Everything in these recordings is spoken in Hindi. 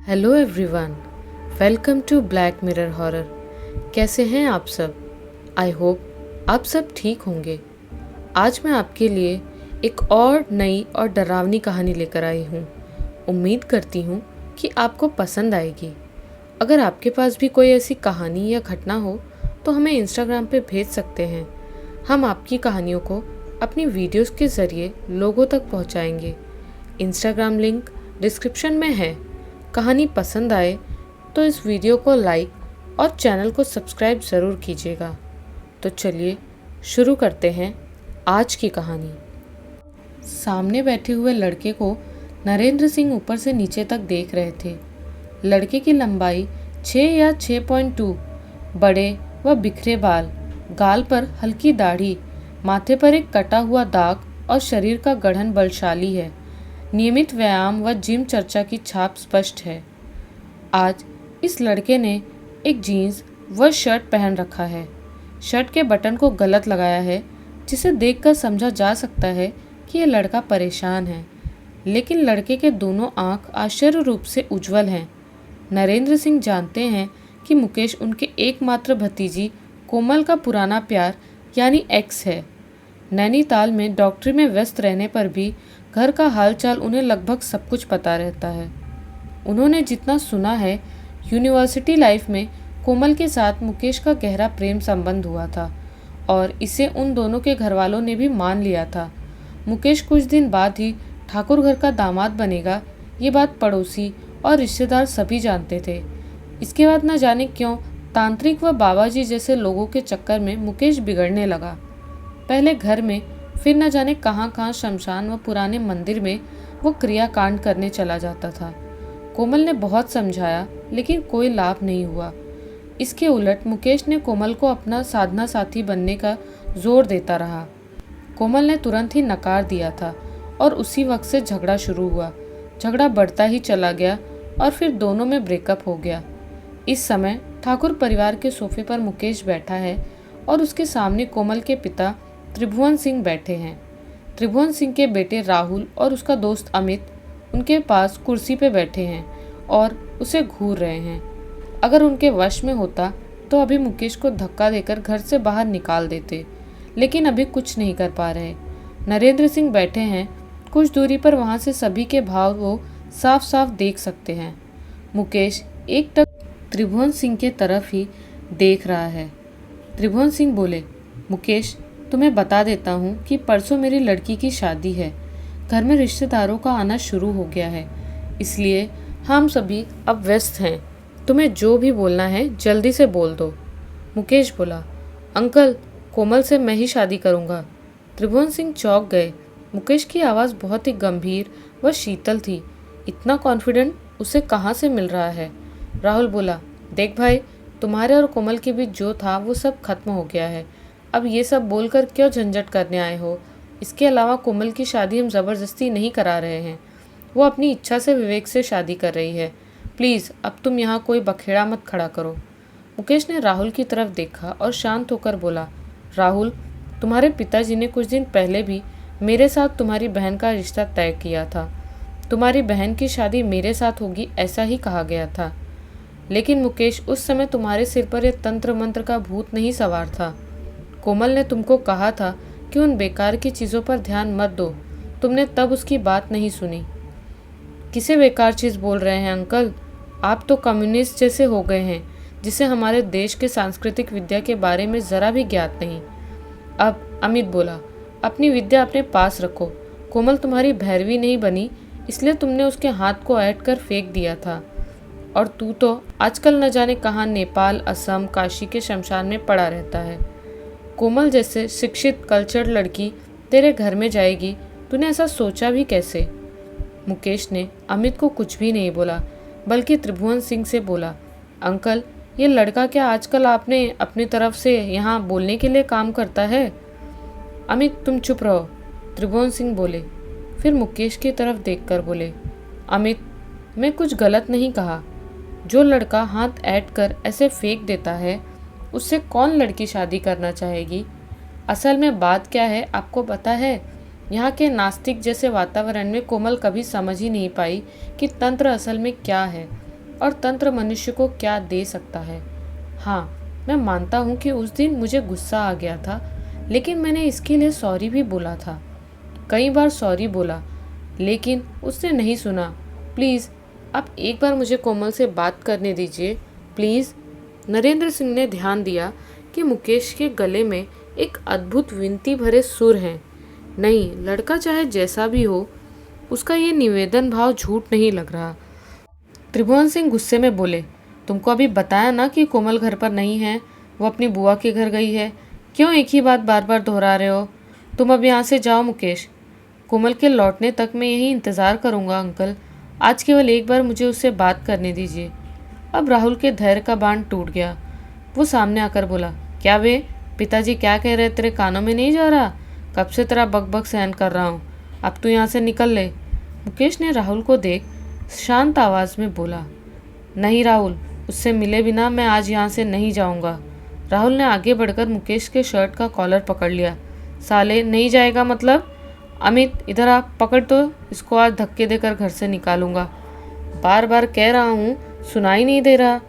Hello everyone, welcome to Black Mirror horror. कैसे हैं आप सब? आई होप आप सब ठीक होंगे। आज मैं आपके लिए एक और नई और डरावनी कहानी लेकर आई हूँ। उम्मीद करती हूँ कि आपको पसंद आएगी। अगर आपके पास भी कोई ऐसी कहानी या घटना हो तो हमें इंस्टाग्राम पे भेज सकते हैं। हम आपकी कहानियों को अपनी वीडियोस के ज़रिए लोगों तक पहुँचाएंगे। इंस्टाग्राम लिंक डिस्क्रिप्शन में है। कहानी पसंद आए तो इस वीडियो को लाइक और चैनल को सब्सक्राइब ज़रूर कीजिएगा। तो चलिए शुरू करते हैं आज की कहानी। सामने बैठे हुए लड़के को नरेंद्र सिंह ऊपर से नीचे तक देख रहे थे। लड़के की लंबाई 6 या 6.2, बड़े व बिखरे बाल, गाल पर हल्की दाढ़ी, माथे पर एक कटा हुआ दाग और शरीर का गठन बलशाली है। नियमित व्यायाम व जिम चर्चा की छाप स्पष्ट है। आज इस लड़के ने एक जीन्स व शर्ट पहन रखा है। शर्ट के बटन को गलत लगाया है, जिसे देखकर समझा जा सकता है कि यह लड़का परेशान है। लेकिन लड़के के दोनों आंख आश्चर्य रूप से उज्जवल हैं। नरेंद्र सिंह जानते हैं कि मुकेश उनके एकमात्र भतीजी कोमल का पुराना प्यार यानी एक्स है। नैनीताल में डॉक्टरी में व्यस्त रहने पर भी घर का हालचाल उन्हें लगभग सब कुछ पता रहता है। उन्होंने जितना सुना है, यूनिवर्सिटी लाइफ में कोमल के साथ मुकेश का गहरा प्रेम संबंध हुआ था और इसे उन दोनों के घरवालों ने भी मान लिया था। मुकेश कुछ दिन बाद ही ठाकुर घर का दामाद बनेगा, ये बात पड़ोसी और रिश्तेदार सभी जानते थे। इसके बाद न जाने क्यों तांत्रिक व बाबाजी जैसे लोगों के चक्कर में मुकेश बिगड़ने लगा। पहले घर में, फिर न जाने कहाँ कहाँ शमशान व पुराने मंदिर में वो क्रियाकांड करने चला जाता था। कोमल ने बहुत समझाया लेकिन कोई लाभ नहीं हुआ। इसके उलट मुकेश ने कोमल को अपना साधना साथी बनने का जोर देता रहा। कोमल ने तुरंत ही नकार दिया था और उसी वक्त से झगड़ा शुरू हुआ। झगड़ा बढ़ता ही चला गया और फिर दोनों में ब्रेकअप हो गया। इस समय ठाकुर परिवार के सोफे पर मुकेश बैठा है और उसके सामने कोमल के पिता त्रिभुवन सिंह बैठे हैं। त्रिभुवन सिंह के बेटे राहुल और उसका दोस्त अमित उनके पास कुर्सी पे बैठे हैं और उसे घूर रहे हैं। अगर उनके वश में होता तो अभी मुकेश को धक्का देकर घर से बाहर निकाल देते, लेकिन अभी कुछ नहीं कर पा रहे। नरेंद्र सिंह बैठे हैं कुछ दूरी पर, वहाँ से सभी के भाव वो साफ साफ देख सकते हैं। मुकेश एकटक त्रिभुवन सिंह के तरफ ही देख रहा है। त्रिभुवन सिंह बोले, मुकेश, तुम्हें बता देता हूँ कि परसों मेरी लड़की की शादी है। घर में रिश्तेदारों का आना शुरू हो गया है, इसलिए हम सभी अब व्यस्त हैं। तुम्हें जो भी बोलना है जल्दी से बोल दो। मुकेश बोला, अंकल, कोमल से मैं ही शादी करूँगा। त्रिभुवन सिंह चौंक गए। मुकेश की आवाज़ बहुत ही गंभीर व शीतल थी। इतना कॉन्फिडेंट उसे कहाँ से मिल रहा है? राहुल बोला, देख भाई, तुम्हारे और कोमल के बीच जो था वो सब खत्म हो गया है। अब ये सब बोलकर क्यों झंझट करने आए हो? इसके अलावा कोमल की शादी हम ज़बरदस्ती नहीं करा रहे हैं। वो अपनी इच्छा से विवेक से शादी कर रही है। प्लीज़ अब तुम यहाँ कोई बखेड़ा मत खड़ा करो। मुकेश ने राहुल की तरफ देखा और शांत होकर बोला, राहुल, तुम्हारे पिताजी ने कुछ दिन पहले भी मेरे साथ तुम्हारी बहन का रिश्ता तय किया था। तुम्हारी बहन की शादी मेरे साथ होगी ऐसा ही कहा गया था। लेकिन मुकेश, उस समय तुम्हारे सिर पर यह तंत्र मंत्र का भूत नहीं सवार था। कोमल ने तुमको कहा था कि उन बेकार की चीज़ों पर ध्यान मत दो। तुमने तब उसकी बात नहीं सुनी। किसे बेकार चीज़ बोल रहे हैं अंकल? आप तो कम्युनिस्ट जैसे हो गए हैं, जिसे हमारे देश के सांस्कृतिक विद्या के बारे में ज़रा भी ज्ञात नहीं। अब अमित बोला, अपनी विद्या अपने पास रखो। कोमल तुम्हारी भैरवी नहीं बनी, इसलिए तुमने उसके हाथ को ऐंठ कर फेंक दिया था। और तू तो आजकल न जाने कहाँ नेपाल, असम, काशी के शमशान में पड़ा रहता है। कोमल जैसे शिक्षित कल्चर्ड लड़की तेरे घर में जाएगी, तूने ऐसा सोचा भी कैसे? मुकेश ने अमित को कुछ भी नहीं बोला, बल्कि त्रिभुवन सिंह से बोला, अंकल, ये लड़का क्या आजकल आपने अपनी तरफ से यहाँ बोलने के लिए काम करता है? अमित, तुम चुप रहो। त्रिभुवन सिंह बोले, फिर मुकेश की तरफ देखकर बोले, अमित, मैं कुछ गलत नहीं कहा। जो लड़का हाथ ऐंठ कर ऐसे फेंक देता है, उससे कौन लड़की शादी करना चाहेगी? असल में बात क्या है आपको पता है? यहाँ के नास्तिक जैसे वातावरण में कोमल कभी समझ ही नहीं पाई कि तंत्र असल में क्या है। और तंत्र मनुष्य को क्या दे सकता है। हाँ, मैं मानता हूँ कि उस दिन मुझे गुस्सा आ गया था, लेकिन मैंने इसके लिए सॉरी भी बोला था। कई बार सॉरी बोला, लेकिन उसने नहीं सुना। प्लीज़ आप एक बार मुझे कोमल से बात करने दीजिए, प्लीज़। नरेंद्र सिंह ने ध्यान दिया कि मुकेश के गले में एक अद्भुत विनती भरे सुर हैं। नहीं, लड़का चाहे जैसा भी हो, उसका ये निवेदन भाव झूठ नहीं लग रहा। त्रिभुवन सिंह गुस्से में बोले, तुमको अभी बताया ना कि कोमल घर पर नहीं है, वो अपनी बुआ के घर गई है। क्यों एक ही बात बार बार दोहरा रहे हो? तुम अब यहाँ से जाओ मुकेश। कोमल के लौटने तक मैं यही इंतज़ार करूँगा अंकल। आज केवल एक बार मुझे उससे बात करने दीजिए। अब राहुल के धैर्य का बांध टूट गया। वो सामने आकर बोला, क्या वे, पिताजी क्या कह रहे, तेरे कानों में नहीं जा रहा? कब से तेरा बक सहन कर रहा हूँ, अब तू यहाँ से निकल ले। मुकेश ने राहुल को देख शांत आवाज़ में बोला, नहीं राहुल, उससे मिले बिना मैं आज यहाँ से नहीं जाऊँगा। राहुल ने आगे बढ़कर मुकेश के शर्ट का कॉलर पकड़ लिया। साले, नहीं जाएगा मतलब? अमित, इधर आ, पकड़ तो, इसको आज धक्के देकर घर से निकालूंगा। बार बार कह रहा हूँ, सुनाई नहीं दे रहा।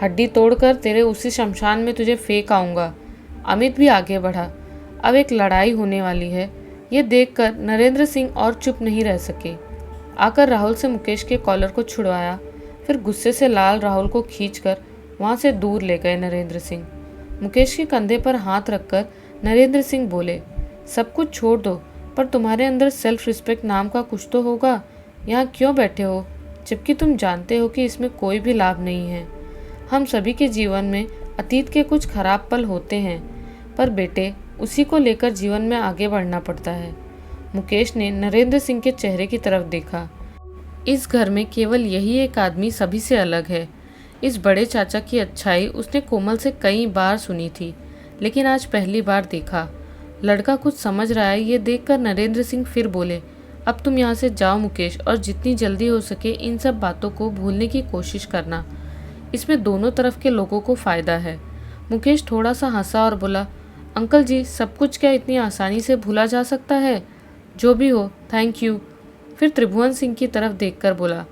हड्डी तोड़कर तेरे उसी शमशान में तुझे फेंक आऊँगा। अमित भी आगे बढ़ा। अब एक लड़ाई होने वाली है। ये देखकर नरेंद्र सिंह और चुप नहीं रह सके। आकर राहुल से मुकेश के कॉलर को छुड़वाया, फिर गुस्से से लाल राहुल को खींचकर वहाँ से दूर ले गए नरेंद्र सिंह। मुकेश के कंधे पर हाथ रखकर नरेंद्र सिंह बोले, सब कुछ छोड़ दो, पर तुम्हारे अंदर सेल्फ रिस्पेक्ट नाम का कुछ तो होगा। यहाँ क्यों बैठे हो, जबकि तुम जानते हो कि इसमें कोई भी लाभ नहीं है। हम सभी के जीवन में अतीत के कुछ खराब पल होते हैं, पर बेटे, उसी को लेकर जीवन में आगे बढ़ना पड़ता है। मुकेश ने नरेंद्र सिंह के चेहरे की तरफ देखा। इस घर में केवल यही एक आदमी सभी से अलग है। इस बड़े चाचा की अच्छाई उसने कोमल से कई बार सुनी थी, लेकिन आज पहली बार देखा। लड़का कुछ समझ रहा है, ये देखकर नरेंद्र सिंह फिर बोले, अब तुम यहाँ से जाओ मुकेश, और जितनी जल्दी हो सके इन सब बातों को भूलने की कोशिश करना। इसमें दोनों तरफ के लोगों को फ़ायदा है। मुकेश थोड़ा सा हंसा और बोला, अंकल जी, सब कुछ क्या इतनी आसानी से भूला जा सकता है? जो भी हो, थैंक यू। फिर त्रिभुवन सिंह की तरफ देखकर बोला,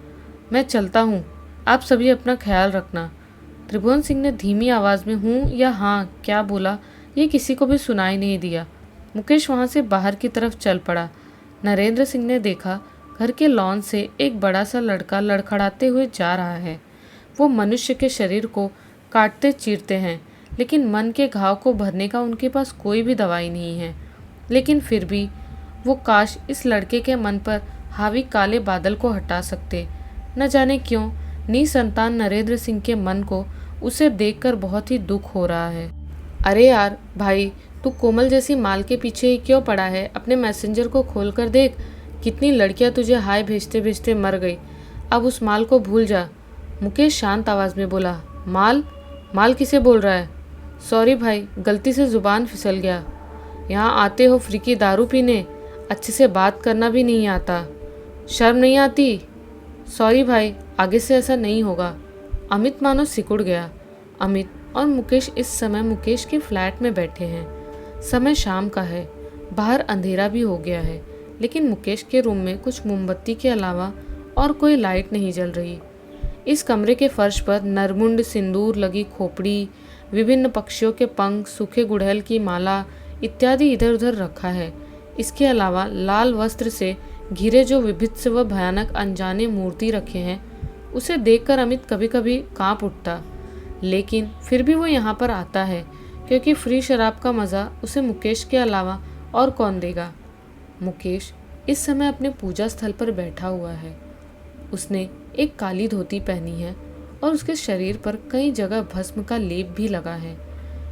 मैं चलता हूँ, आप सभी अपना ख्याल रखना। त्रिभुवन सिंह ने धीमी आवाज़ में हूँ या हाँ क्या बोला, ये किसी को भी सुनाई नहीं दिया। मुकेश वहाँ से बाहर की तरफ चल पड़ा। नरेंद्र सिंह ने देखा, घर के लॉन से एक बड़ा सा लड़का लड़खड़ाते हुए जा रहा है। वो मनुष्य के शरीर को काटते चीरते हैं, लेकिन मन के घाव को भरने का उनके पास कोई भी दवाई नहीं है। लेकिन फिर भी वो काश इस लड़के के मन पर हावी काले बादल को हटा सकते। न जाने क्यों निसंतान नरेंद्र सिंह के मन को उसे देखकर बहुत ही दुख हो रहा है। अरे यार भाई, तू कोमल जैसी माल के पीछे ही क्यों पड़ा है? अपने मैसेंजर को खोल कर देख, कितनी लड़कियां तुझे हाय भेजते भेजते मर गई। अब उस माल को भूल जा। मुकेश शांत आवाज़ में बोला, माल? माल किसे बोल रहा है? सॉरी भाई, गलती से ज़ुबान फिसल गया। यहाँ आते हो फ्री की दारू पीने, अच्छे से बात करना भी नहीं आता, शर्म नहीं आती? सॉरी भाई, आगे से ऐसा नहीं होगा। अमित मानो सिकुड़ गया। अमित और मुकेश इस समय मुकेश के फ्लैट में बैठे हैं। समय शाम का है, बाहर अंधेरा भी हो गया है, लेकिन मुकेश के रूम में कुछ मोमबत्ती के अलावा और कोई लाइट नहीं जल रही। इस कमरे के फर्श पर नरमुंड, सिंदूर लगी खोपड़ी, विभिन्न पक्षियों के पंख, सूखे गुड़हल की माला इत्यादि इधर उधर रखा है। इसके अलावा लाल वस्त्र से घिरे जो विभत्स व भयानक अनजाने मूर्ति रखे हैं, उसे देखकर अमित कभी कभी कांप उठता। लेकिन फिर भी वो यहाँ पर आता है, क्योंकि फ्री शराब का मज़ा उसे मुकेश के अलावा और कौन देगा। मुकेश इस समय अपने पूजा स्थल पर बैठा हुआ है। उसने एक काली धोती पहनी है और उसके शरीर पर कई जगह भस्म का लेप भी लगा है।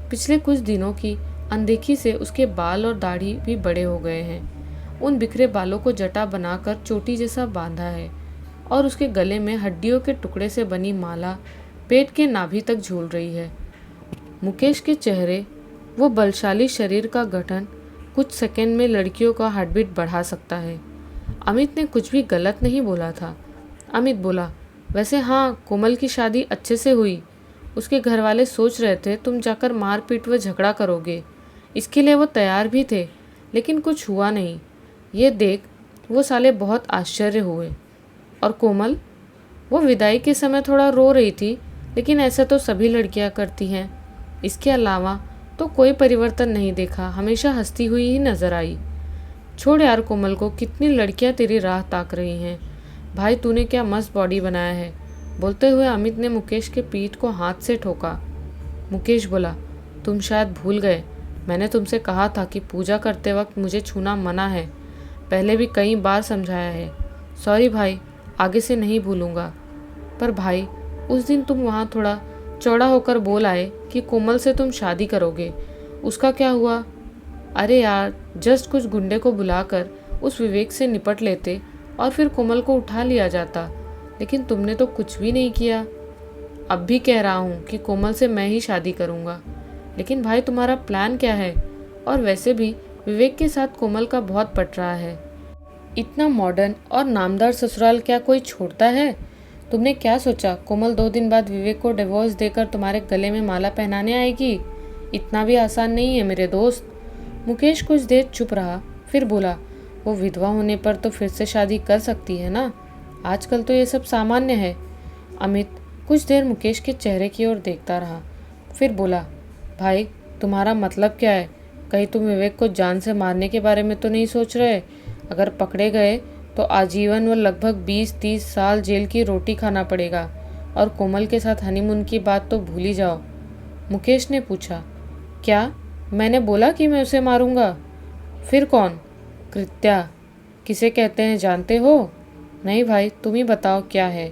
पिछले कुछ दिनों की अनदेखी से उसके बाल और दाढ़ी भी बड़े हो गए हैं। उन बिखरे बालों को जटा बनाकर चोटी जैसा बांधा है और उसके गले में हड्डियों के टुकड़े से बनी माला पेट के नाभि तक झूल रही है। मुकेश के चेहरे, वो बलशाली शरीर का गठन कुछ सेकंड में लड़कियों का हार्टबीट बढ़ा सकता है। अमित ने कुछ भी गलत नहीं बोला था। अमित बोला, वैसे हाँ, कोमल की शादी अच्छे से हुई। उसके घर वाले सोच रहे थे तुम जाकर मारपीट व झगड़ा करोगे। इसके लिए वो तैयार भी थे, लेकिन कुछ हुआ नहीं। ये देख वो साले बहुत आश्चर्य हुए। और कोमल? वो विदाई के समय थोड़ा रो रही थी, लेकिन ऐसा तो सभी लड़कियां करती हैं। इसके अलावा तो कोई परिवर्तन नहीं देखा, हमेशा हंसती हुई ही नजर आई। छोड़ यार कोमल को, कितनी लड़कियां तेरी राह ताक रही हैं। भाई तूने क्या मस्त बॉडी बनाया है। बोलते हुए अमित ने मुकेश के पीठ को हाथ से ठोका। मुकेश बोला, तुम शायद भूल गए, मैंने तुमसे कहा था कि पूजा करते वक्त मुझे छूना मना है। पहले भी कई बार समझाया है। सॉरी भाई, आगे से नहीं भूलूंगा। पर भाई, उस दिन तुम वहाँ थोड़ा चौड़ा होकर बोल आए कि कोमल से तुम शादी करोगे, उसका क्या हुआ? अरे यार, जस्ट कुछ गुंडे को बुलाकर उस विवेक से निपट लेते और फिर कोमल को उठा लिया जाता, लेकिन तुमने तो कुछ भी नहीं किया। अब भी कह रहा हूँ कि कोमल से मैं ही शादी करूँगा, लेकिन भाई तुम्हारा प्लान क्या है? और वैसे भी विवेक के साथ कोमल का बहुत पट रहा है। इतना मॉडर्न और नामदार ससुराल क्या कोई छोड़ता है? तुमने क्या सोचा कोमल 2 दिन बाद विवेक को डिवोर्स देकर तुम्हारे गले में माला पहनाने आएगी? इतना भी आसान नहीं है मेरे दोस्त। मुकेश कुछ देर चुप रहा, फिर बोला, वो विधवा होने पर तो फिर से शादी कर सकती है ना, आजकल तो ये सब सामान्य है। अमित कुछ देर मुकेश के चेहरे की ओर देखता रहा, फिर बोला, भाई तुम्हारा मतलब क्या है? कहीं तुम विवेक को जान से मारने के बारे में तो नहीं सोच रहे? अगर पकड़े गए तो आजीवन व लगभग 20-30 साल जेल की रोटी खाना पड़ेगा, और कोमल के साथ हनीमून की बात तो भूल ही जाओ। मुकेश ने पूछा, क्या मैंने बोला कि मैं उसे मारूंगा? फिर कौन? कृत्या किसे कहते हैं जानते हो? नहीं भाई, तुम ही बताओ क्या है।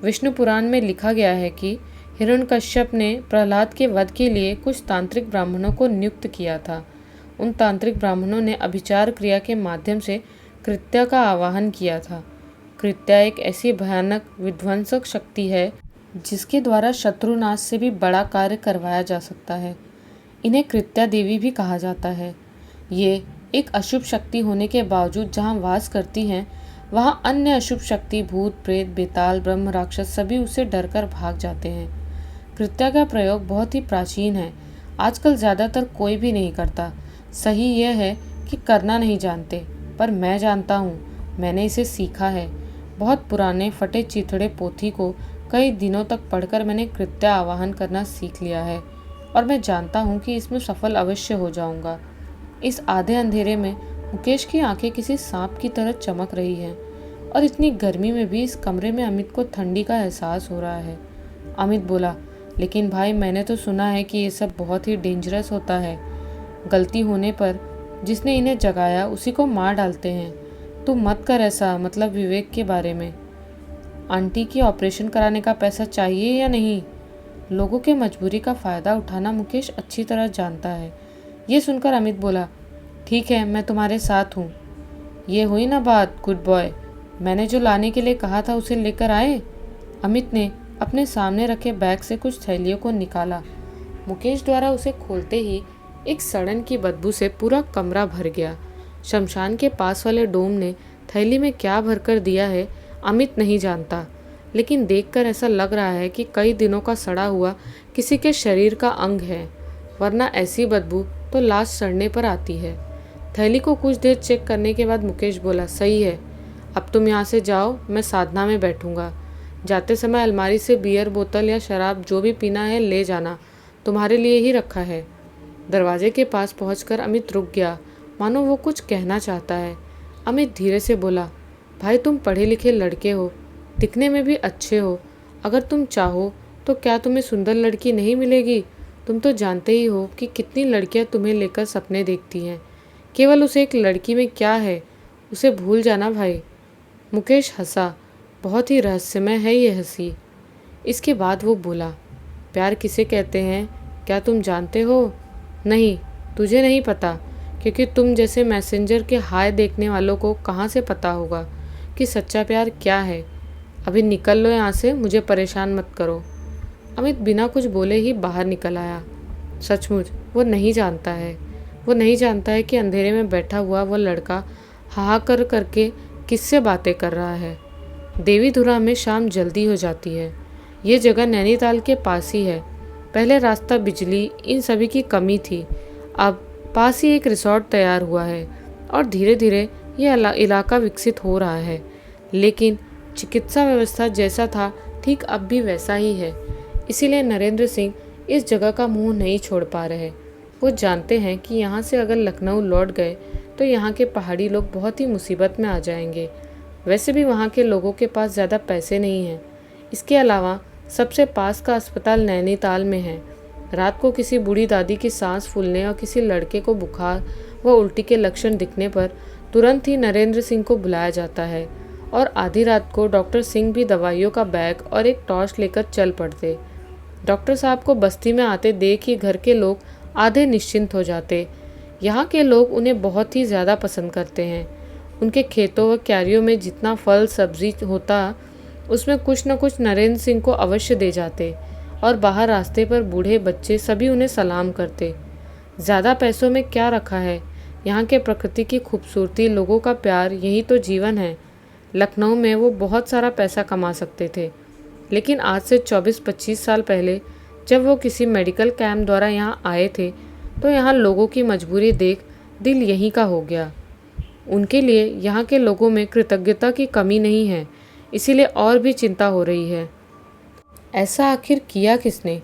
विष्णु पुराण में लिखा गया है कि हिरण्यकश्यप ने प्रहलाद के वध के लिए कुछ तांत्रिक ब्राह्मणों को नियुक्त किया था। उन तांत्रिक ब्राह्मणों ने अभिचार क्रिया के माध्यम से कृत्या का आवाहन किया था। कृत्या एक ऐसी भयानक विध्वंसक शक्ति है जिसके द्वारा शत्रुनाश से भी बड़ा कार्य करवाया जा सकता है। इन्हें कृत्या देवी भी कहा जाता है। ये एक अशुभ शक्ति होने के बावजूद जहाँ वास करती हैं, वहाँ अन्य अशुभ शक्ति भूत प्रेत बेताल ब्रह्म राक्षस सभी उसे डरकर भाग जाते हैं। कृत्या का प्रयोग बहुत ही प्राचीन है, आजकल ज़्यादातर कोई भी नहीं करता। सही यह है कि करना नहीं जानते, पर मैं जानता हूँ, मैंने इसे सीखा है। बहुत पुराने फटे चिथड़े पोथी को कई दिनों तक पढ़कर मैंने कृत्या आवाहन करना सीख लिया है, और मैं जानता हूँ कि इसमें सफल अवश्य हो जाऊँगा। इस आधे अंधेरे में मुकेश की आंखें किसी सांप की तरह चमक रही हैं, और इतनी गर्मी में भी इस कमरे में अमित को ठंडी का एहसास हो रहा है। अमित बोला, लेकिन भाई मैंने तो सुना है कि ये सब बहुत ही डेंजरस होता है। गलती होने पर जिसने इन्हें जगाया उसी को मार डालते हैं। तू मत कर ऐसा, मतलब विवेक के बारे में। आंटी की ऑपरेशन कराने का पैसा चाहिए या नहीं? लोगों के मजबूरी का फ़ायदा उठाना मुकेश अच्छी तरह जानता है। ये सुनकर अमित बोला, ठीक है, मैं तुम्हारे साथ हूँ। ये हुई ना बात, गुड बॉय। मैंने जो लाने के लिए कहा था उसे लेकर आए? अमित ने अपने सामने रखे बैग से कुछ थैलियों को निकाला। मुकेश द्वारा उसे खोलते ही एक सड़न की बदबू से पूरा कमरा भर गया। शमशान के पास वाले डोम ने थैली में क्या भरकर दिया है अमित नहीं जानता, लेकिन देखकर ऐसा लग रहा है कि कई दिनों का सड़ा हुआ किसी के शरीर का अंग है, वरना ऐसी बदबू तो लाश सड़ने पर आती है। थैली को कुछ देर चेक करने के बाद मुकेश बोला, सही है, अब तुम यहाँ से जाओ, मैं साधना में बैठूंगा। जाते समय अलमारी से बियर बोतल या शराब जो भी पीना है ले जाना, तुम्हारे लिए ही रखा है। दरवाजे के पास पहुंचकर अमित रुक गया, मानो वो कुछ कहना चाहता है। अमित धीरे से बोला, भाई तुम पढ़े लिखे लड़के हो, दिखने में भी अच्छे हो। अगर तुम चाहो तो क्या तुम्हें सुंदर लड़की नहीं मिलेगी? तुम तो जानते ही हो कि कितनी लड़कियां तुम्हें लेकर सपने देखती हैं। केवल उस एक लड़की में क्या है, उसे भूल जाना भाई। मुकेश हंसा, बहुत ही रहस्यमय है ये हंसी। इसके बाद वो बोला, प्यार किसे कहते हैं क्या तुम जानते हो? नहीं, तुझे नहीं पता, क्योंकि तुम जैसे मैसेंजर के हाय देखने वालों को कहाँ से पता होगा कि सच्चा प्यार क्या है। अभी निकल लो यहाँ से, मुझे परेशान मत करो। अमित बिना कुछ बोले ही बाहर निकल आया। सचमुच वो नहीं जानता है, वो नहीं जानता है कि अंधेरे में बैठा हुआ वो लड़का हाहाकार करके किससे बातें कर रहा है। देवीधुरा में शाम जल्दी हो जाती है। ये जगह नैनीताल के पास ही है। पहले रास्ता, बिजली, इन सभी की कमी थी। अब पास ही एक रिसोर्ट तैयार हुआ है और धीरे धीरे ये इलाका विकसित हो रहा है। लेकिन चिकित्सा व्यवस्था जैसा था ठीक अब भी वैसा ही है। इसीलिए नरेंद्र सिंह इस जगह का मुंह नहीं छोड़ पा रहे। वो जानते हैं कि यहाँ से अगर लखनऊ लौट गए तो यहाँ के पहाड़ी लोग बहुत ही मुसीबत में आ जाएंगे। वैसे भी वहाँ के लोगों के पास ज़्यादा पैसे नहीं हैं। इसके अलावा सबसे पास का अस्पताल नैनीताल में है। रात को किसी बूढ़ी दादी की सांस फूलने और किसी लड़के को बुखार व उल्टी के लक्षण दिखने पर तुरंत ही नरेंद्र सिंह को बुलाया जाता है और आधी रात को डॉक्टर सिंह भी दवाइयों का बैग और एक टॉर्च लेकर चल पड़ते। डॉक्टर साहब को बस्ती में आते देख ही घर के लोग आधे निश्चिंत हो जाते। यहाँ के लोग उन्हें बहुत ही ज़्यादा पसंद करते हैं। उनके खेतों व क्यारियों में जितना फल सब्जी होता उसमें कुछ न कुछ नरेंद्र सिंह को अवश्य दे जाते और बाहर रास्ते पर बूढ़े बच्चे सभी उन्हें सलाम करते। ज़्यादा पैसों में क्या रखा है, यहाँ के प्रकृति की खूबसूरती, लोगों का प्यार, यही तो जीवन है। लखनऊ में वो बहुत सारा पैसा कमा सकते थे, लेकिन आज से 24-25 साल पहले जब वो किसी मेडिकल कैंप द्वारा यहाँ आए थे तो यहाँ लोगों की मजबूरी देख दिल यहीं का हो गया। उनके लिए यहाँ के लोगों में कृतज्ञता की कमी नहीं है, इसीलिए और भी चिंता हो रही है। ऐसा आखिर किया किसने?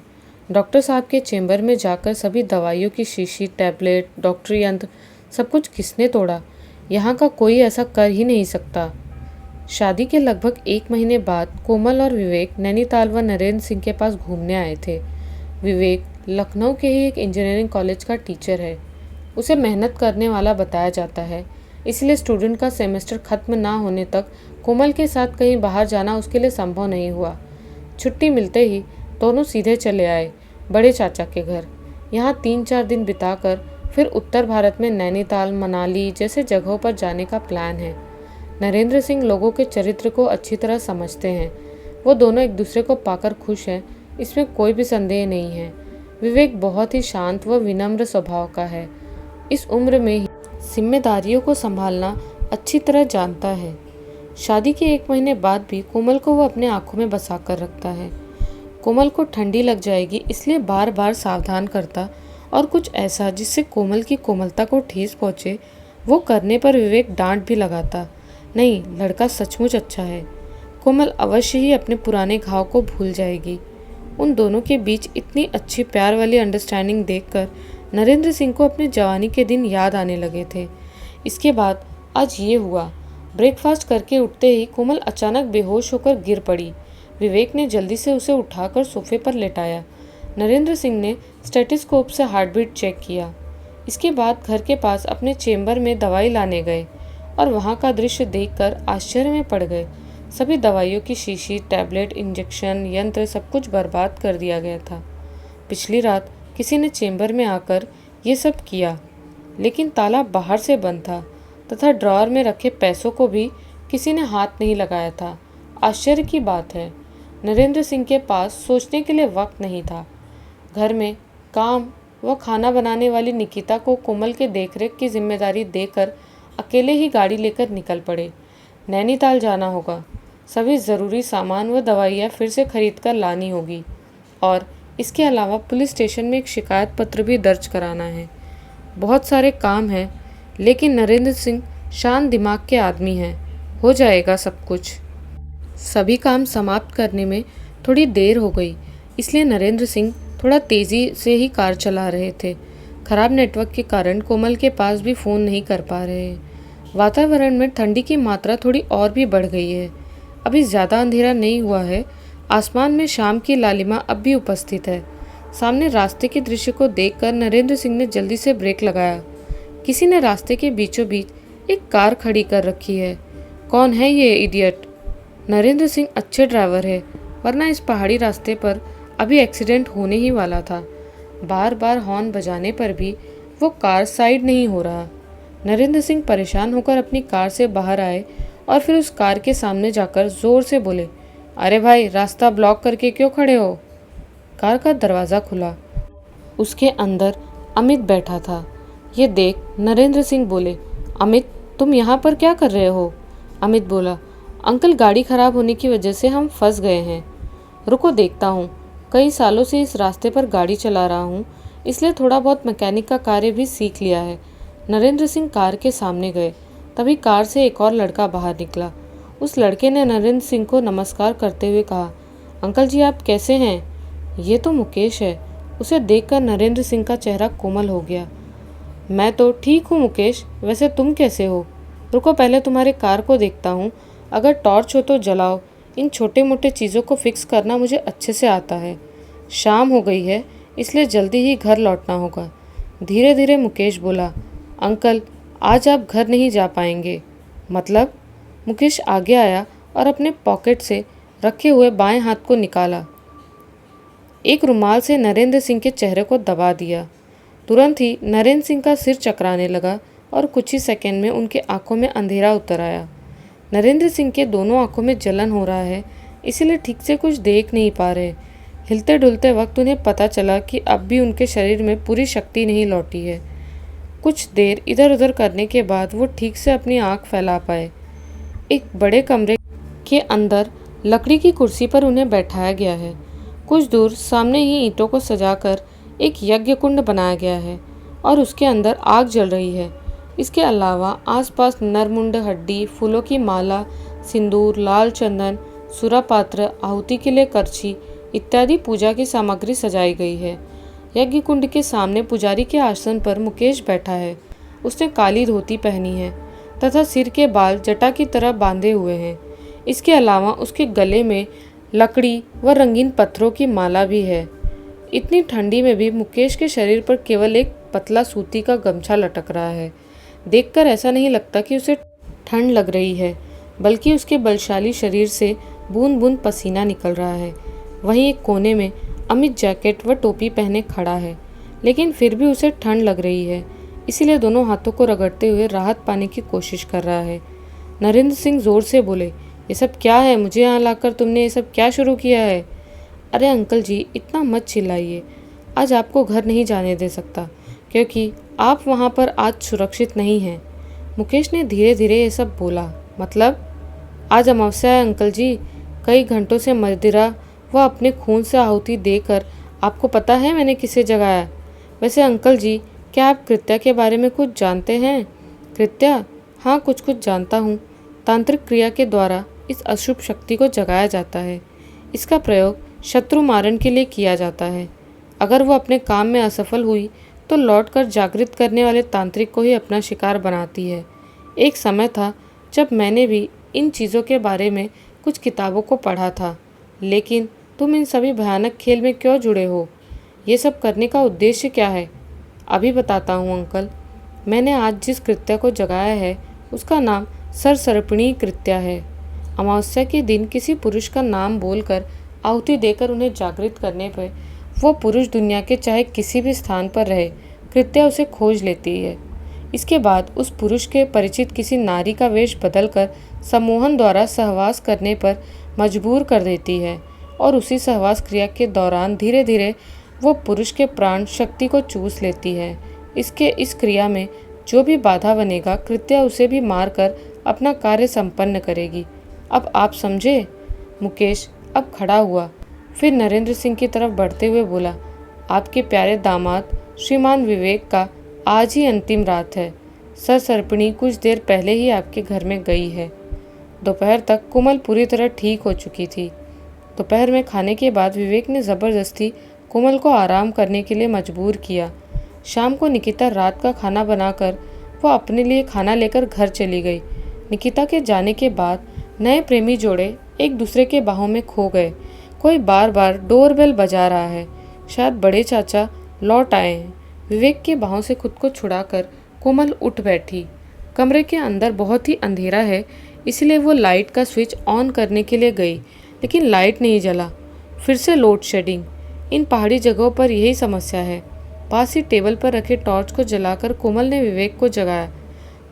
डॉक्टर साहब के चेंबर में जाकर सभी दवाइयों की शीशी, टैबलेट, डॉक्टरी यंत्र सब कुछ किसने तोड़ा? यहाँ का कोई ऐसा कर ही नहीं सकता। शादी के लगभग 1 महीने बाद कोमल और विवेक नैनीताल व नरेंद्र सिंह के पास घूमने आए थे। विवेक लखनऊ के ही एक इंजीनियरिंग कॉलेज का टीचर है। उसे मेहनत करने वाला बताया जाता है, इसलिए स्टूडेंट का सेमेस्टर खत्म ना होने तक कोमल के साथ कहीं बाहर जाना उसके लिए संभव नहीं हुआ। छुट्टी मिलते ही दोनों सीधे चले आए बड़े चाचा के घर। यहाँ 3-4 दिन बिताकर फिर उत्तर भारत में नैनीताल, मनाली जैसे जगहों पर जाने का प्लान है। नरेंद्र सिंह लोगों के चरित्र को अच्छी तरह समझते हैं। वो दोनों एक दूसरे को पाकर खुश हैं, इसमें कोई भी संदेह नहीं है। विवेक बहुत ही शांत व विनम्र स्वभाव का है। इस उम्र में ही जिम्मेदारियों को संभालना अच्छी तरह जानता है। शादी के 1 महीने बाद भी कोमल को वो अपने आंखों में बसा कर रखता है। कोमल को ठंडी लग जाएगी इसलिए बार बार सावधान करता और कुछ ऐसा जिससे कोमल की कोमलता को ठेस पहुँचे वो करने पर विवेक डांट भी लगाता। नहीं, लड़का सचमुच अच्छा है। कोमल अवश्य ही अपने पुराने घाव को भूल जाएगी। उन दोनों के बीच इतनी अच्छी प्यार वाली अंडरस्टैंडिंग देखकर नरेंद्र सिंह को अपनी जवानी के दिन याद आने लगे थे। इसके बाद आज ये हुआ। ब्रेकफास्ट करके उठते ही कोमल अचानक बेहोश होकर गिर पड़ी। विवेक ने जल्दी से उसे उठाकर सोफे पर लेटाया। नरेंद्र सिंह ने स्टेथोस्कोप से हार्टबीट चेक किया। इसके बाद घर के पास अपने चेंबर में दवाई लाने गए और वहाँ का दृश्य देखकर आश्चर्य में पड़ गए। सभी दवाइयों की शीशी, टैबलेट, इंजेक्शन, यंत्र सब कुछ बर्बाद कर दिया गया था। पिछली रात किसी ने चेंबर में आकर ये सब किया, लेकिन ताला बाहर से बंद था तथा ड्रॉअर में रखे पैसों को भी किसी ने हाथ नहीं लगाया था। आश्चर्य की बात है, नरेंद्र सिंह के पास सोचने के लिए वक्त नहीं था। घर में काम व खाना बनाने वाली निकिता को कोमल के देखरेख की जिम्मेदारी देकर अकेले ही गाड़ी लेकर निकल पड़े। नैनीताल जाना होगा। सभी ज़रूरी सामान व दवाइयाँ फिर से खरीद कर लानी होगी और इसके अलावा पुलिस स्टेशन में एक शिकायत पत्र भी दर्ज कराना है। बहुत सारे काम हैं, लेकिन नरेंद्र सिंह शांत दिमाग के आदमी हैं। हो जाएगा सब कुछ। सभी काम समाप्त करने में थोड़ी देर हो गई, इसलिए नरेंद्र सिंह थोड़ा तेज़ी से ही कार चला रहे थे। खराब नेटवर्क के कारण कोमल के पास भी फ़ोन नहीं कर पा रहे हैं। वातावरण में ठंडी की मात्रा थोड़ी और भी बढ़ गई है। अभी ज़्यादा अंधेरा नहीं हुआ है। आसमान में शाम की लालिमा अब भी उपस्थित है। सामने रास्ते के दृश्य को देखकर नरेंद्र सिंह ने जल्दी से ब्रेक लगाया। किसी ने रास्ते के बीचों बीच एक कार खड़ी कर रखी है। कौन है ये इडियट? नरेंद्र सिंह अच्छे ड्राइवर है, वरना इस पहाड़ी रास्ते पर अभी एक्सीडेंट होने ही वाला था। बार बार हॉर्न बजाने पर भी वो कार साइड नहीं हो रहा। नरेंद्र सिंह परेशान होकर अपनी कार से बाहर आए और फिर उस कार के सामने जाकर जोर से बोले, अरे भाई, रास्ता ब्लॉक करके क्यों खड़े हो? कार का दरवाज़ा खुला। उसके अंदर अमित बैठा था। ये देख नरेंद्र सिंह बोले, अमित, तुम यहाँ पर क्या कर रहे हो? अमित बोला, अंकल, गाड़ी खराब होने की वजह से हम फंस गए हैं। रुको देखता हूँ। कई सालों से इस रास्ते पर गाड़ी चला रहा हूँ, इसलिए थोड़ा बहुत मैकेनिक का कार्य भी सीख लिया है। नरेंद्र सिंह कार के सामने गए। तभी कार से एक और लड़का बाहर निकला। उस लड़के ने नरेंद्र सिंह को नमस्कार करते हुए कहा, अंकल जी आप कैसे हैं? ये तो मुकेश है। उसे देखकर नरेंद्र सिंह का चेहरा कोमल हो गया। मैं तो ठीक हूँ मुकेश, वैसे तुम कैसे हो? रुको पहले तुम्हारे कार को देखता हूँ, अगर टॉर्च हो तो जलाओ। इन छोटे मोटे चीज़ों को फिक्स करना मुझे अच्छे से आता है। शाम हो गई है इसलिए जल्दी ही घर लौटना होगा। धीरे धीरे मुकेश बोला, अंकल आज आप घर नहीं जा पाएंगे। मतलब? मुकेश आगे आया और अपने पॉकेट से रखे हुए बाएं हाथ को निकाला। एक रुमाल से नरेंद्र सिंह के चेहरे को दबा दिया। तुरंत ही नरेंद्र सिंह का सिर चकराने लगा और कुछ ही सेकंड में उनके आंखों में अंधेरा उतर आया। नरेंद्र सिंह के दोनों आंखों में जलन हो रहा है, इसीलिए ठीक से कुछ देख नहीं पा रहे। हिलते डुलते वक्त उन्हें पता चला कि अब भी उनके शरीर में पूरी शक्ति नहीं लौटी है। कुछ देर इधर उधर करने के बाद वो ठीक से अपनी आंख फैला पाए। एक बड़े कमरे के अंदर लकड़ी की कुर्सी पर उन्हें बैठाया गया है। कुछ दूर सामने ही ईंटों को सजाकर एक यज्ञ कुंड बनाया गया है और उसके अंदर आग जल रही है। इसके अलावा आसपास नरमुंड हड्डी, फूलों की माला, सिंदूर, लाल चंदन, सुरा पात्र, आहुति के लिए करछी इत्यादि पूजा की सामग्री सजाई गई है। यज्ञ कुंड के सामने पुजारी के आसन पर मुकेश बैठा है। उसने काली धोती पहनी है तथा सिर के बाल जटा की तरह बांधे हुए हैं। इसके अलावा उसके गले में लकड़ी व रंगीन पत्थरों की माला भी है। इतनी ठंडी में भी मुकेश के शरीर पर केवल एक पतला सूती का गमछा लटक रहा है। देखकर ऐसा नहीं लगता कि उसे ठंड लग रही है, बल्कि उसके बलशाली शरीर से बूंद बूंद पसीना निकल रहा है। वहीं एक कोने में अमित जैकेट व टोपी पहने खड़ा है, लेकिन फिर भी उसे ठंड लग रही है, इसीलिए दोनों हाथों को रगड़ते हुए राहत पाने की कोशिश कर रहा है। नरेंद्र सिंह जोर से बोले, ये सब क्या है? मुझे यहाँ लाकर तुमने ये सब क्या शुरू किया है? अरे अंकल जी इतना मत चिल्लाइए, आज आपको घर नहीं जाने दे सकता क्योंकि आप वहाँ पर आज सुरक्षित नहीं हैं। मुकेश ने धीरे धीरे ये सब बोला। मतलब? आज अमावस्या है अंकल जी, कई घंटों से मदिरा व अपने खून से आहुति देकर आपको पता है मैंने किसे जगाया। वैसे अंकल जी क्या आप कृत्या के बारे में कुछ जानते हैं? कृत्या? हाँ कुछ कुछ जानता हूँ। तांत्रिक क्रिया के द्वारा इस अशुभ शक्ति को जगाया जाता है। इसका प्रयोग शत्रु मारण के लिए किया जाता है। अगर वो अपने काम में असफल हुई तो लौटकर जागृत करने वाले तांत्रिक को ही अपना शिकार बनाती है। एक समय था जब मैंने भी इन चीज़ों के बारे में कुछ किताबों को पढ़ा था, लेकिन तुम इन सभी भयानक खेल में क्यों जुड़े हो? ये सब करने का उद्देश्य क्या है? अभी बताता हूँ अंकल। मैंने आज जिस कृत्या को जगाया है उसका नाम सरसर्पिणी कृत्या है। अमावस्या के दिन किसी पुरुष का नाम बोलकर आहुति देकर उन्हें जागृत करने पर वो पुरुष दुनिया के चाहे किसी भी स्थान पर रहे, कृत्या उसे खोज लेती है। इसके बाद उस पुरुष के परिचित किसी नारी का वेश बदलकर सम्मोहन द्वारा सहवास करने पर मजबूर कर देती है और उसी सहवास क्रिया के दौरान धीरे धीरे वो पुरुष के प्राण शक्ति को चूस लेती है। इस क्रिया में जो भी बाधा बनेगा, कृत्या उसे भी मारकर अपना कार्य संपन्न करेगी। अब आप समझे? मुकेश अब खड़ा हुआ, फिर नरेंद्र सिंह की तरफ बढ़ते हुए बोला, आपके प्यारे दामाद श्रीमान विवेक का आज ही अंतिम रात है। सरसर्पिणी कुछ देर पहले ही आपके घर में गई है। दोपहर तक कोमल पूरी तरह ठीक हो चुकी थी। दोपहर में खाने के बाद विवेक ने ज़बरदस्ती कोमल को आराम करने के लिए मजबूर किया। शाम को निकिता रात का खाना बनाकर वो अपने लिए खाना लेकर घर चली गई। निकिता के जाने के बाद नए प्रेमी जोड़े एक दूसरे के बाहों में खो गए। कोई बार बार डोरबेल बजा रहा है, शायद बड़े चाचा लौट आए हैं। विवेक के बाहों से खुद को छुड़ाकर कोमल उठ बैठी। कमरे के अंदर बहुत ही अंधेरा है, इसलिए वो लाइट का स्विच ऑन करने के लिए गई, लेकिन लाइट नहीं जला। फिर से लोड शेडिंग। इन पहाड़ी जगहों पर यही समस्या है। पास ही टेबल पर रखे टॉर्च को जलाकर कोमल ने विवेक को जगाया।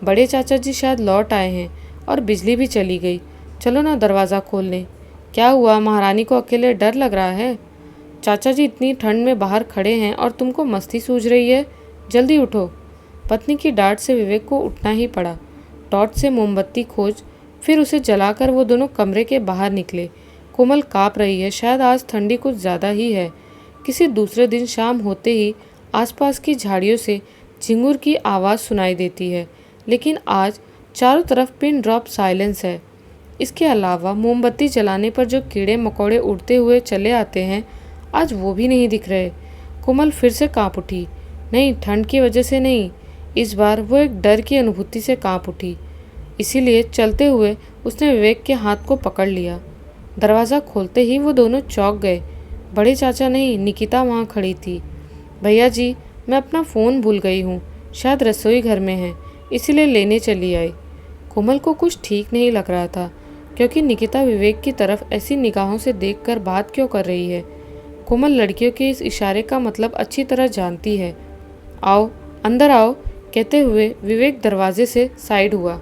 बड़े चाचा जी शायद लौट आए हैं और बिजली भी चली गई। चलो ना दरवाज़ा खोल लें। क्या हुआ, महारानी को अकेले डर लग रहा है? चाचा जी इतनी ठंड में बाहर खड़े हैं और तुमको मस्ती सूझ रही है, जल्दी उठो। पत्नी की डांट से विवेक को उठना ही पड़ा। टॉर्च से मोमबत्ती खोज, फिर उसे जलाकर वो दोनों कमरे के बाहर निकले। कोमल काँप रही है, शायद आज ठंडी कुछ ज़्यादा ही है। किसी दूसरे दिन शाम होते ही आसपास की झाड़ियों से झिंगुर की आवाज़ सुनाई देती है, लेकिन आज चारों तरफ पिन ड्रॉप साइलेंस है। इसके अलावा मोमबत्ती जलाने पर जो कीड़े मकोड़े उड़ते हुए चले आते हैं, आज वो भी नहीं दिख रहे। कोमल फिर से कांप उठी। नहीं, ठंड की वजह से नहीं, इस बार वो एक डर की अनुभूति से कांप उठी। इसीलिए चलते हुए उसने विवेक के हाथ को पकड़ लिया। दरवाज़ा खोलते ही वो दोनों चौंक गए। बड़े चाचा नहीं, निकिता वहाँ खड़ी थी। भैया जी, मैं अपना फ़ोन भूल गई हूँ, शायद रसोई घर में है, इसीलिए लेने चली आई। कोमल को कुछ ठीक नहीं लग रहा था, क्योंकि निकिता विवेक की तरफ ऐसी निगाहों से देखकर बात क्यों कर रही है। कोमल लड़कियों के इस इशारे का मतलब अच्छी तरह जानती है। आओ, अंदर आओ, कहते हुए विवेक दरवाजे से साइड हुआ।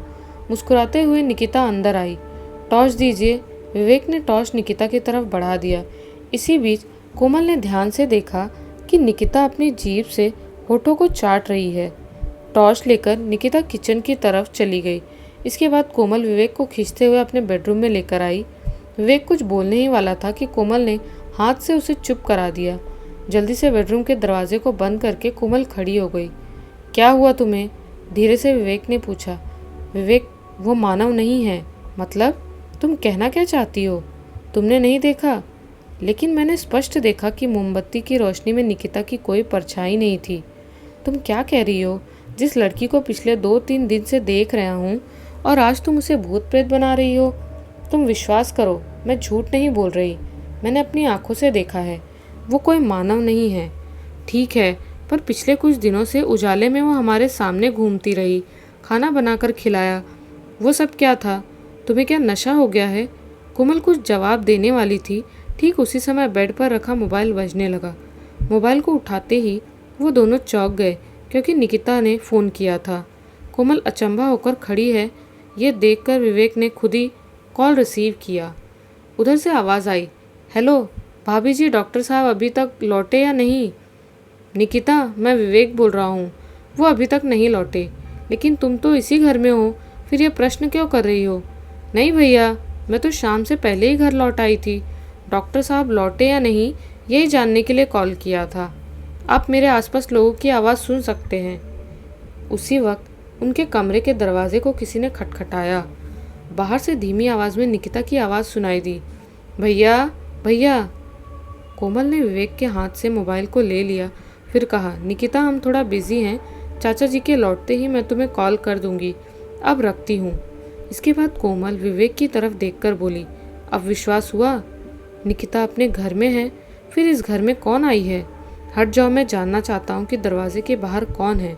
मुस्कुराते हुए निकिता अंदर आई। टॉर्च दीजिए। विवेक ने टॉर्च निकिता की तरफ बढ़ा दिया। इसी बीच कोमल ने ध्यान से देखा कि निकिता अपनी जीभ से होठों को चाट रही है। टॉर्च लेकर निकिता किचन की तरफ चली गई। इसके बाद कोमल विवेक को खींचते हुए अपने बेडरूम में लेकर आई। विवेक कुछ बोलने ही वाला था कि कोमल ने हाथ से उसे चुप करा दिया। जल्दी से बेडरूम के दरवाजे को बंद करके कोमल खड़ी हो गई। क्या हुआ तुम्हें? धीरे से विवेक ने पूछा। विवेक, वो मानव नहीं है। मतलब? तुम कहना क्या चाहती हो? तुमने नहीं देखा? लेकिन मैंने स्पष्ट देखा कि मोमबत्ती की रोशनी में निकिता की कोई परछाई नहीं थी। तुम क्या कह रही हो? जिस लड़की को पिछले 2-3 दिन से देख रहा हूँ और आज तुम उसे भूत प्रेत बना रही हो। तुम विश्वास करो, मैं झूठ नहीं बोल रही। मैंने अपनी आंखों से देखा है। वो कोई मानव नहीं है। ठीक है, पर पिछले कुछ दिनों से उजाले में वो हमारे सामने घूमती रही, खाना बनाकर खिलाया। वो सब क्या था? तुम्हें क्या नशा हो गया है? कोमल कुछ जवाब देने वाली थी, ठीक उसी समय बेड पर रखा मोबाइल बजने लगा। मोबाइल को उठाते ही वो दोनों चौंक गए, क्योंकि निकिता ने फ़ोन किया था। कोमल अचंभा होकर खड़ी है, ये देखकर विवेक ने खुद ही कॉल रिसीव किया। उधर से आवाज़ आई, हेलो भाभी जी, डॉक्टर साहब अभी तक लौटे या नहीं? निकिता, मैं विवेक बोल रहा हूँ। वो अभी तक नहीं लौटे। लेकिन तुम तो इसी घर में हो, फिर ये प्रश्न क्यों कर रही हो? नहीं भैया, मैं तो शाम से पहले ही घर लौट आई थी। डॉक्टर साहब लौटे या नहीं, यही जानने के लिए कॉल किया था। आप मेरे आसपास लोगों की आवाज़ सुन सकते हैं। उसी वक्त उनके कमरे के दरवाजे को किसी ने खटखटाया। बाहर से धीमी आवाज़ में निकिता की आवाज़ सुनाई दी, भैया भैया। कोमल ने विवेक के हाथ से मोबाइल को ले लिया, फिर कहा, निकिता हम थोड़ा बिजी हैं, चाचा जी के लौटते ही मैं तुम्हें कॉल कर दूंगी, अब रखती हूँ। इसके बाद कोमल विवेक की तरफ देखकर बोली, अब विश्वास हुआ? निकिता अपने घर में है, फिर इस घर में कौन आई है? हट जाओ, मैं जानना चाहता हूँ कि दरवाजे के बाहर कौन है।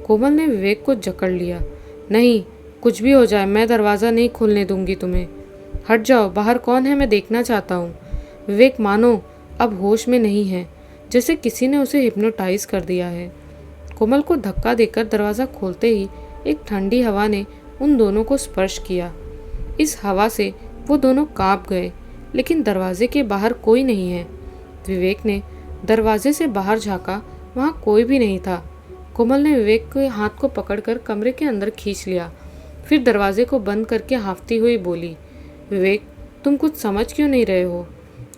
कोमल ने विवेक को जकड़ लिया। नहीं, कुछ भी हो जाए मैं दरवाज़ा नहीं खोलने दूंगी तुम्हें। हट जाओ, बाहर कौन है मैं देखना चाहता हूँ। विवेक मानो अब होश में नहीं है, जैसे किसी ने उसे हिप्नोटाइज कर दिया है। कोमल को धक्का देकर दरवाज़ा खोलते ही एक ठंडी हवा ने उन दोनों को स्पर्श किया। इस हवा से वो दोनों कांप गए, लेकिन दरवाजे के बाहर कोई नहीं है। विवेक ने दरवाजे से बाहर झांका, वहाँ कोई भी नहीं था। कोमल ने विवेक के हाथ को पकड़कर कमरे के अंदर खींच लिया, फिर दरवाजे को बंद करके हांफती हुई बोली, विवेक तुम कुछ समझ क्यों नहीं रहे हो?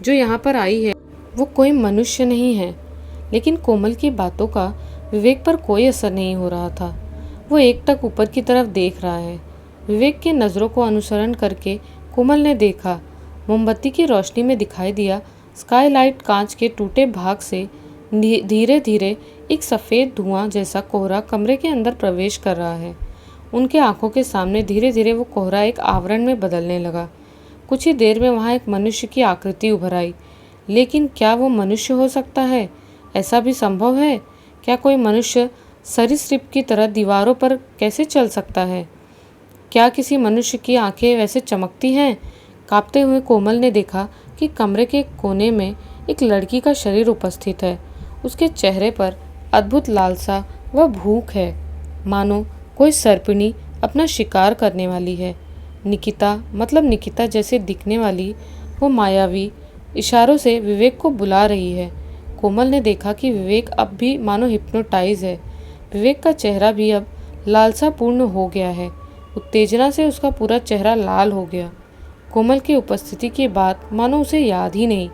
जो यहाँ पर आई है वो कोई मनुष्य नहीं है। लेकिन कोमल की बातों का विवेक पर कोई असर नहीं हो रहा था। वो एकटक ऊपर की तरफ देख रहा है। विवेक की नज़रों को अनुसरण करके कोमल ने देखा, मोमबत्ती की रोशनी में दिखाई दिया स्काईलाइट कांच के टूटे भाग से धीरे धीरे एक सफ़ेद धुआं जैसा कोहरा कमरे के अंदर प्रवेश कर रहा है। उनके आंखों के सामने धीरे धीरे वो कोहरा एक आवरण में बदलने लगा। कुछ ही देर में वहाँ एक मनुष्य की आकृति उभर आई। लेकिन क्या वो मनुष्य हो सकता है? ऐसा भी संभव है? क्या कोई मनुष्य सरीसृप की तरह दीवारों पर कैसे चल सकता है? क्या किसी मनुष्य की आंखें वैसे चमकती हैं? कांपते हुए कोमल ने देखा कि कमरे के कोने में एक लड़की का शरीर उपस्थित है। उसके चेहरे पर अद्भुत लालसा व भूख है, मानो कोई सर्पिणी अपना शिकार करने वाली है। निकिता जैसे दिखने वाली वो मायावी इशारों से विवेक को बुला रही है। कोमल ने देखा कि विवेक अब भी मानो हिप्नोटाइज है। विवेक का चेहरा भी अब लालसापूर्ण हो गया है। उत्तेजना से उसका पूरा चेहरा लाल हो गया। कोमल की उपस्थिति की बात मानो उसे याद ही नहीं।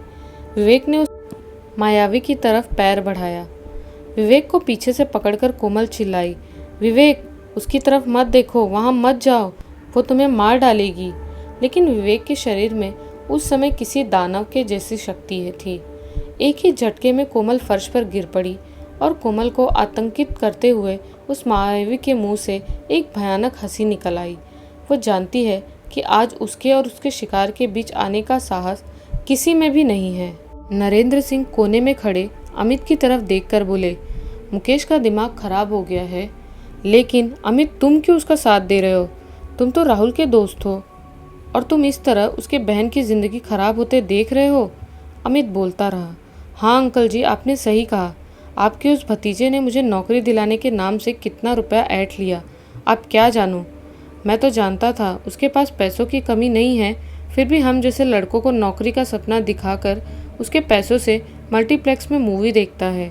विवेक ने उस मायावी की तरफ पैर बढ़ाया। विवेक को पीछे से पकड़कर कोमल चिल्लाई, विवेक उसकी तरफ मत देखो, वहाँ मत जाओ, वो तुम्हें मार डालेगी। लेकिन विवेक के शरीर में उस समय किसी दानव के जैसी शक्ति थी। एक ही झटके में कोमल फर्श पर गिर पड़ी और कोमल को आतंकित करते हुए उस मायावी के मुंह से एक भयानक हंसी निकल आई। वो जानती है कि आज उसके और उसके शिकार के बीच आने का साहस किसी में भी नहीं है। नरेंद्र सिंह कोने में खड़े अमित की तरफ देखकर बोले, मुकेश का दिमाग खराब हो गया है। लेकिन अमित, तुम क्यों उसका साथ दे रहे हो? तुम तो राहुल के दोस्त हो और तुम इस तरह उसके बहन की जिंदगी खराब होते देख रहे हो। अमित बोलता रहा, हाँ अंकल जी, आपने सही कहा। आपके उस भतीजे ने मुझे नौकरी दिलाने के नाम से कितना रुपया ऐंठ लिया, आप क्या जानो। मैं तो जानता था उसके पास पैसों की कमी नहीं है, फिर भी हम जैसे लड़कों को नौकरी का सपना दिखाकर उसके पैसों से मल्टीप्लेक्स में मूवी देखता है,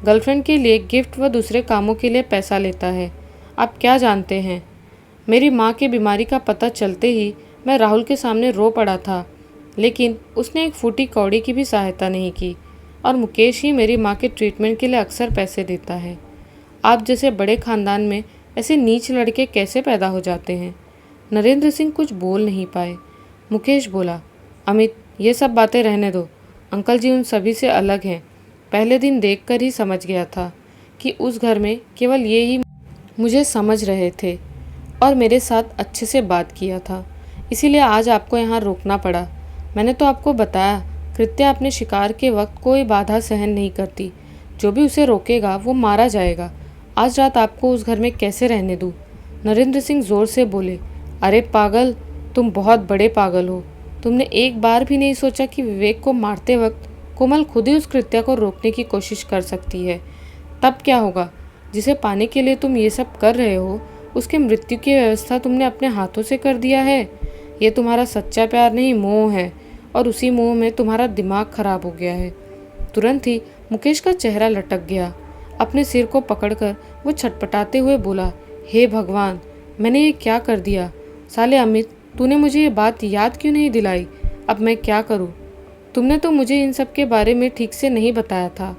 गर्लफ्रेंड के लिए गिफ्ट व दूसरे कामों के लिए पैसा लेता है। आप क्या जानते हैं, मेरी माँ की बीमारी का पता चलते ही मैं राहुल के सामने रो पड़ा था, लेकिन उसने एक फूटी कौड़ी की भी सहायता नहीं की और मुकेश ही मेरी माँ के ट्रीटमेंट के लिए अक्सर पैसे देता है। आप जैसे बड़े खानदान में ऐसे नीच लड़के कैसे पैदा हो जाते हैं? नरेंद्र सिंह कुछ बोल नहीं पाए। मुकेश बोला, अमित, ये सब बातें रहने दो। अंकल जी उन सभी से अलग हैं। पहले दिन देखकर ही समझ गया था कि उस घर में केवल ये ही मुझे समझ रहे थे और मेरे साथ अच्छे से बात किया था, इसीलिए आज आपको यहाँ रोकना पड़ा। मैंने तो आपको बताया, कृत्या अपने शिकार के वक्त कोई बाधा सहन नहीं करती। जो भी उसे रोकेगा वो मारा जाएगा। आज रात आपको उस घर में कैसे रहने दूँ? नरेंद्र सिंह जोर से बोले, अरे पागल, तुम बहुत बड़े पागल हो। तुमने एक बार भी नहीं सोचा कि विवेक को मारते वक्त कोमल खुद ही उस कृत्या को रोकने की कोशिश कर सकती है। तब क्या होगा? जिसे पाने के लिए तुम ये सब कर रहे हो, उसके मृत्यु की व्यवस्था तुमने अपने हाथों से कर दिया है। ये तुम्हारा सच्चा प्यार नहीं, मोह है, और उसी मोह में तुम्हारा दिमाग खराब हो गया है। तुरंत ही मुकेश का चेहरा लटक गया। अपने सिर को पकड़कर वो छटपटाते हुए बोला, हे भगवान, मैंने ये क्या कर दिया? साले अमित, तूने मुझे ये बात याद क्यों नहीं दिलाई? अब मैं क्या करूँ? तुमने तो मुझे इन सब के बारे में ठीक से नहीं बताया था।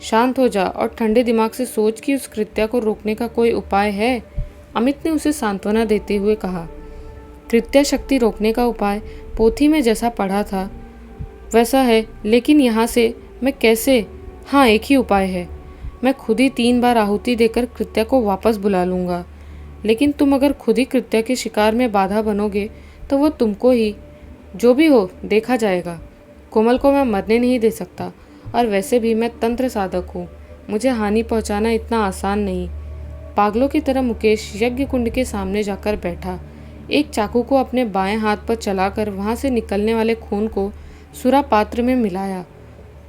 शांत हो जा और ठंडे दिमाग से सोच कि उस कृत्या को रोकने का कोई उपाय है। अमित ने उसे सांत्वना देते हुए कहा, कृत्या शक्ति रोकने का उपाय पोथी में जैसा पढ़ा था वैसा है, लेकिन यहाँ से मैं कैसे? हाँ, एक ही उपाय है। मैं खुद ही 3 बार आहुति देकर कृत्या को वापस बुला लूँगा। लेकिन तुम अगर खुद ही कृत्या के शिकार में बाधा बनोगे तो वो तुमको ही, जो भी हो देखा जाएगा। कोमल को मैं मरने नहीं दे सकता, और वैसे भी मैं तंत्र साधक हूँ, मुझे हानि पहुँचाना इतना आसान नहीं। पागलों की तरह मुकेश यज्ञ कुंड के सामने जाकर बैठा। एक चाकू को अपने बाएं हाथ पर चलाकर वहां से निकलने वाले खून को सुरा पात्र में मिलाया।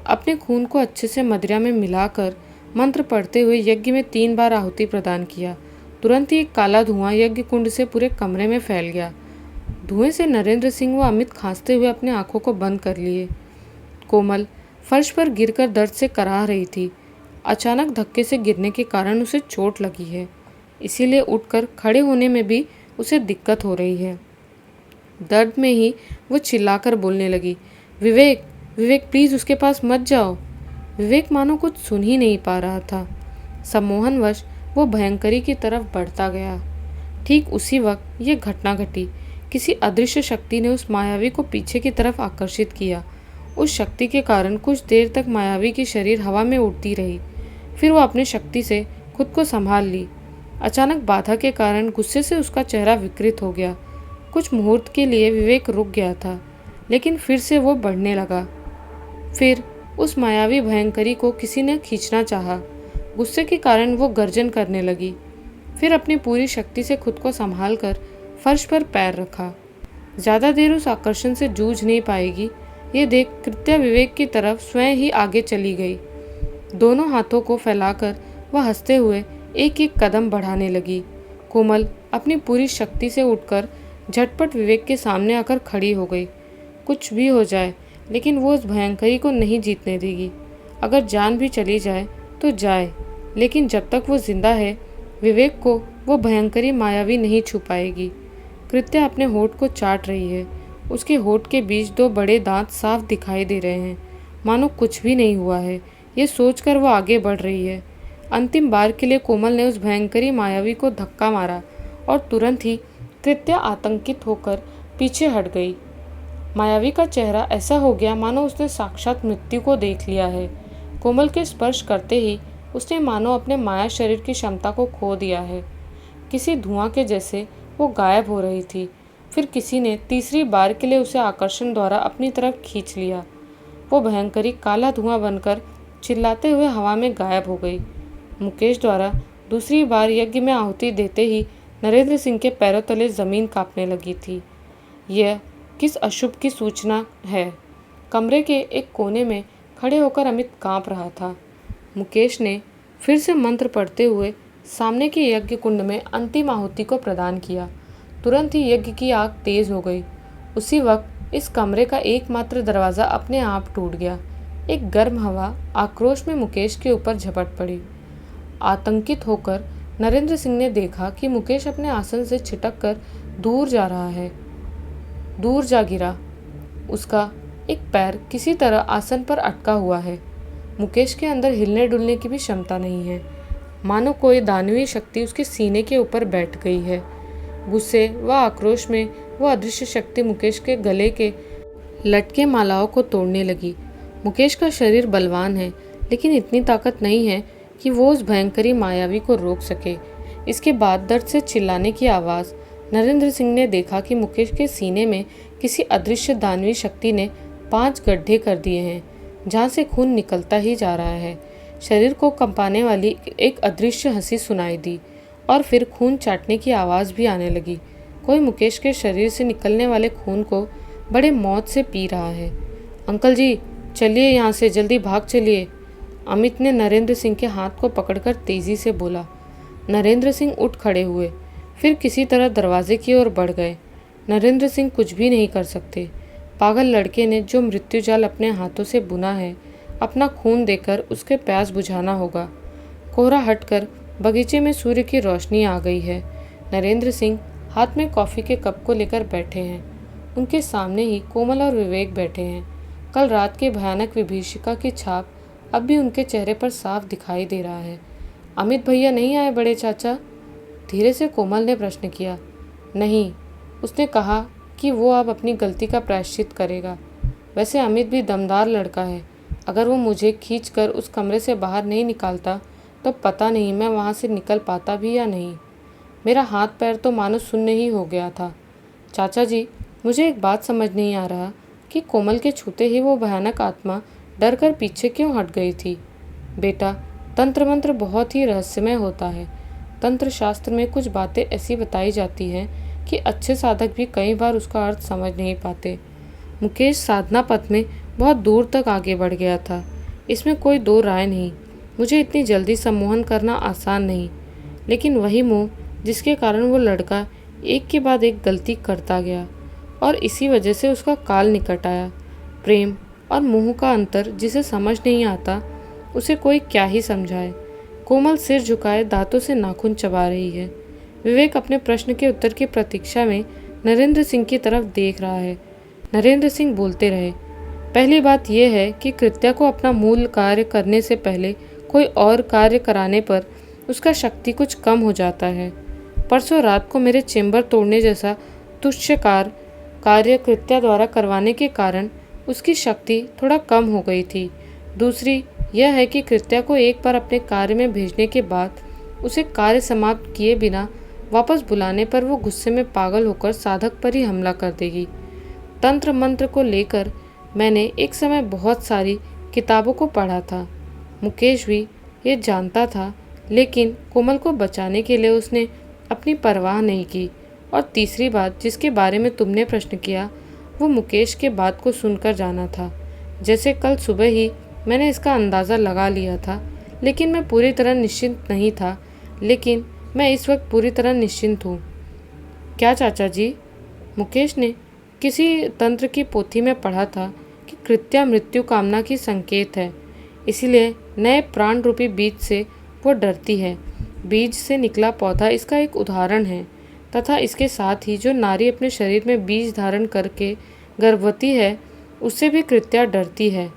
अपने खून को अच्छे से मदिरा में मिलाकर मंत्र पढ़ते हुए यज्ञ में 3 बार आहुति प्रदान किया। तुरंत ही एक काला धुआं यज्ञ कुंड से पूरे कमरे में फैल गया। धुएं से नरेंद्र सिंह व अमित खांसते हुए अपने आंखों को बंद कर लिए। कोमल फर्श पर गिरकर दर्द से कराह रही थी। अचानक धक्के से गिरने के कारण उसे चोट लगी है, इसीलिए उठकर खड़े होने में भी उसे दिक्कत हो रही है। दर्द में ही वो चिल्लाकर बोलने लगी, विवेक, विवेक प्लीज़ उसके पास मत जाओ। विवेक मानो कुछ सुन ही नहीं पा रहा था। सम्मोहनवश वो भयंकरी की तरफ बढ़ता गया। ठीक उसी वक्त ये घटना घटी। किसी अदृश्य शक्ति ने उस मायावी को पीछे की तरफ आकर्षित किया। उस शक्ति के कारण कुछ देर तक मायावी की शरीर हवा में उड़ती रही। फिर वो अपनी शक्ति से खुद को संभाल ली। अचानक बाधा के कारण गुस्से से उसका चेहरा विकृत हो गया। कुछ मुहूर्त के लिए विवेक रुक गया था, लेकिन फिर से वो बढ़ने लगा। फिर उस मायावी भयंकरी को किसी ने खींचना चाहा। गुस्से के कारण वो गर्जन करने लगी। फिर अपनी पूरी शक्ति से खुद को संभाल कर फर्श पर पैर रखा। ज़्यादा देर उस आकर्षण से जूझ नहीं पाएगी, ये देख कृत्या विवेक की तरफ स्वयं ही आगे चली गई। दोनों हाथों को फैलाकर वह हंसते हुए एक एक कदम बढ़ाने लगी। कोमल अपनी पूरी शक्ति से उठकर झटपट विवेक के सामने आकर खड़ी हो गई। कुछ भी हो जाए, लेकिन वो उस भयंकरी को नहीं जीतने देगी। अगर जान भी चली जाए तो जाए, लेकिन जब तक वो जिंदा है, विवेक को वो भयंकरी मायावी नहीं छू पाएगी। कृत्या अपने होठ को चाट रही है। उसके होठ के बीच 2 बड़े दांत साफ दिखाई दे रहे हैं, मानो कुछ भी नहीं हुआ है। ये सोचकर वो आगे बढ़ रही है। अंतिम बार के लिए कोमल ने उस भयंकरी मायावी को धक्का मारा और तुरंत ही कृत्या आतंकित होकर पीछे हट गई। मायावी का चेहरा ऐसा हो गया मानो उसने साक्षात मृत्यु को देख लिया है। कोमल के स्पर्श करते ही उसने मानो अपने माया शरीर की क्षमता को खो दिया है। किसी धुआं के जैसे वो गायब हो रही थी। फिर किसी ने तीसरी बार के लिए उसे आकर्षण द्वारा अपनी तरफ खींच लिया। वो भयंकरी काला धुआं बनकर चिल्लाते हुए हवा में गायब हो गई। मुकेश द्वारा दूसरी बार यज्ञ में आहुति देते ही नरेंद्र सिंह के पैरों तले जमीन कांपने लगी थी। यह किस अशुभ की सूचना है? कमरे के एक कोने में खड़े होकर अमित कांप रहा था। मुकेश ने फिर से मंत्र पढ़ते हुए सामने के यज्ञ कुंड में अंतिम आहुति को प्रदान किया। तुरंत ही यज्ञ की आग तेज हो गई। उसी वक्त इस कमरे का एकमात्र दरवाज़ा अपने आप टूट गया। एक गर्म हवा आक्रोश में मुकेश के ऊपर झपट पड़ी। आतंकित होकर नरेंद्र सिंह ने देखा कि मुकेश अपने आसन से छिटक कर दूर जा रहा है। दूर जा गिरा। उसका एक पैर किसी तरह आसन पर अटका हुआ है। मुकेश के अंदर हिलने डुलने की भी क्षमता नहीं है। मानो कोई दानवीय शक्ति उसके सीने के ऊपर बैठ गई है। गुस्से व आक्रोश में वह अदृश्य शक्ति मुकेश के गले के लटके मालाओं को तोड़ने लगी। मुकेश का शरीर बलवान है, लेकिन इतनी ताकत नहीं है कि वो उस भयंकरी मायावी को रोक सके। इसके बाद दर्द से चिल्लाने की आवाज़। नरेंद्र सिंह ने देखा कि मुकेश के सीने में किसी अदृश्य दानवी शक्ति ने 5 गड्ढे कर दिए हैं, जहाँ से खून निकलता ही जा रहा है। शरीर को कंपाने वाली एक अदृश्य हंसी सुनाई दी और फिर खून चाटने की आवाज़ भी आने लगी। कोई मुकेश के शरीर से निकलने वाले खून को बड़े मौत से पी रहा है। अंकल जी, चलिए यहाँ से, जल्दी भाग चलिए, अमित ने नरेंद्र सिंह के हाथ को पकड़कर तेजी से बोला। नरेंद्र सिंह उठ खड़े हुए, फिर किसी तरह दरवाजे की ओर बढ़ गए। नरेंद्र सिंह कुछ भी नहीं कर सकते। पागल लड़के ने जो मृत्यु जाल अपने हाथों से बुना है, अपना खून देकर उसके प्यास बुझाना होगा। कोहरा हटकर बगीचे में सूर्य की रोशनी आ गई है। नरेंद्र सिंह हाथ में कॉफ़ी के कप को लेकर बैठे हैं। उनके सामने ही कोमल और विवेक बैठे हैं। कल रात के भयानक विभीषिका की छाप अब भी उनके चेहरे पर साफ दिखाई दे रहा है। अमित भैया नहीं आए बड़े चाचा? धीरे से कोमल ने प्रश्न किया। नहीं, उसने कहा कि वो अब अपनी गलती का प्रायश्चित करेगा। वैसे अमित भी दमदार लड़का है। अगर वो मुझे खींचकर उस कमरे से बाहर नहीं निकालता तो पता नहीं मैं वहाँ से निकल पाता भी या नहीं। मेरा हाथ पैर तो मानो शून्य ही हो गया था। चाचा जी, मुझे एक बात समझ नहीं आ रहा कि कोमल के छूते ही वो भयानक आत्मा डर कर पीछे क्यों हट गई थी। बेटा, तंत्र मंत्र बहुत ही रहस्यमय होता है। तंत्र शास्त्र में कुछ बातें ऐसी बताई जाती हैं कि अच्छे साधक भी कई बार उसका अर्थ समझ नहीं पाते। मुकेश साधना पथ में बहुत दूर तक आगे बढ़ गया था, इसमें कोई दो राय नहीं। मुझे इतनी जल्दी सम्मोहन करना आसान नहीं, लेकिन वही मोह जिसके कारण वो लड़का एक के बाद एक गलती करता गया और इसी वजह से उसका काल निकट आया। प्रेम और मोह का अंतर जिसे समझ नहीं आता, उसे कोई क्या ही समझाए। कोमल सिर झुकाए दांतों से नाखून चबा रही है। विवेक अपने प्रश्न के उत्तर की प्रतीक्षा में नरेंद्र सिंह की तरफ देख रहा है। नरेंद्र सिंह बोलते रहे। पहली बात यह है कि कृत्या को अपना मूल कार्य करने से पहले कोई और कार्य कराने पर उसका शक्ति कुछ कम हो जाता है। परसों रात को मेरे चेंबर तोड़ने जैसा तुच्छ कार्य कृत्या द्वारा करवाने के कारण उसकी शक्ति थोड़ा कम हो गई थी। दूसरी यह है कि कृत्या को एक बार अपने कार्य में भेजने के बाद उसे कार्य समाप्त किए बिना वापस बुलाने पर वो गुस्से में पागल होकर साधक पर ही हमला कर देगी। तंत्र मंत्र को लेकर मैंने एक समय बहुत सारी किताबों को पढ़ा था। मुकेश भी ये जानता था, लेकिन कोमल को बचाने के लिए उसने अपनी परवाह नहीं की। और तीसरी बात जिसके बारे में तुमने प्रश्न किया, वो मुकेश के बात को सुनकर जाना था। जैसे कल सुबह ही मैंने इसका अंदाज़ा लगा लिया था, लेकिन मैं पूरी तरह निश्चिंत नहीं था। लेकिन मैं इस वक्त पूरी तरह निश्चिंत हूँ। क्या चाचा जी? मुकेश ने किसी तंत्र की पोथी में पढ़ा था कि कृत्या मृत्यु कामना की संकेत है, इसीलिए नए प्राण रूपी बीज से वो डरती है। बीज से निकला पौधा इसका एक उदाहरण है, तथा इसके साथ ही जो नारी अपने शरीर में बीज धारण करके गर्भवती है, उससे भी कृत्या डरती है।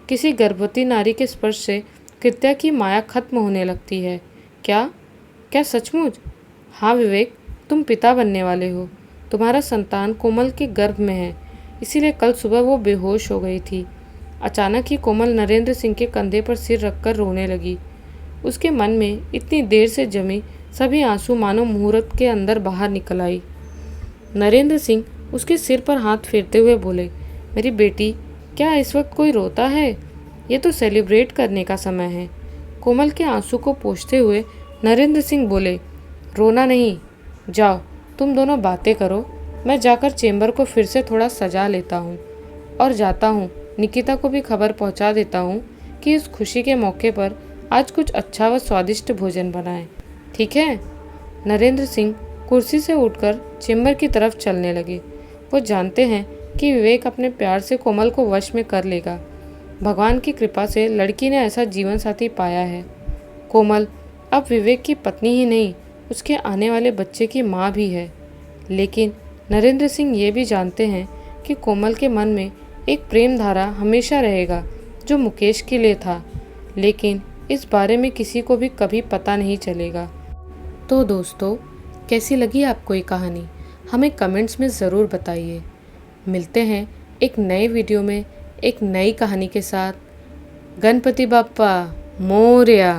किसी गर्भवती नारी के स्पर्श से कृत्या की माया खत्म होने लगती है। क्या क्या सचमुच? हाँ विवेक, तुम पिता बनने वाले हो। तुम्हारा संतान कोमल के गर्भ में है, इसीलिए कल सुबह वो बेहोश हो गई थी। अचानक ही कोमल नरेंद्र सिंह के कंधे पर सिर रखकर रोने लगी। उसके मन में इतनी देर से जमी सभी आंसू मानो मुहूर्त के अंदर बाहर निकल आई। नरेंद्र सिंह उसके सिर पर हाथ फेरते हुए बोले, मेरी बेटी, क्या इस वक्त कोई रोता है? ये तो सेलिब्रेट करने का समय है। कोमल के आंसू को पोंछते हुए नरेंद्र सिंह बोले, रोना नहीं, जाओ तुम दोनों बातें करो, मैं जाकर चेंबर को फिर से थोड़ा सजा लेता हूँ और जाता हूँ निकिता को भी खबर पहुँचा देता हूँ कि इस खुशी के मौके पर आज कुछ अच्छा व स्वादिष्ट भोजन बनाएं। ठीक है? नरेंद्र सिंह कुर्सी से उठकर चेंबर की तरफ चलने लगे। वो जानते हैं कि विवेक अपने प्यार से कोमल को वश में कर लेगा। भगवान की कृपा से लड़की ने ऐसा जीवन साथी पाया है। कोमल अब विवेक की पत्नी ही नहीं, उसके आने वाले बच्चे की माँ भी है। लेकिन नरेंद्र सिंह ये भी जानते हैं कि कोमल के मन में एक प्रेम धारा हमेशा रहेगा जो मुकेश के लिए था, लेकिन इस बारे में किसी को भी कभी पता नहीं चलेगा। तो दोस्तों, कैसी लगी आपको ये कहानी? हमें कमेंट्स में ज़रूर बताइए। मिलते हैं एक नए वीडियो में एक नई कहानी के साथ। गणपति बप्पा मोरया।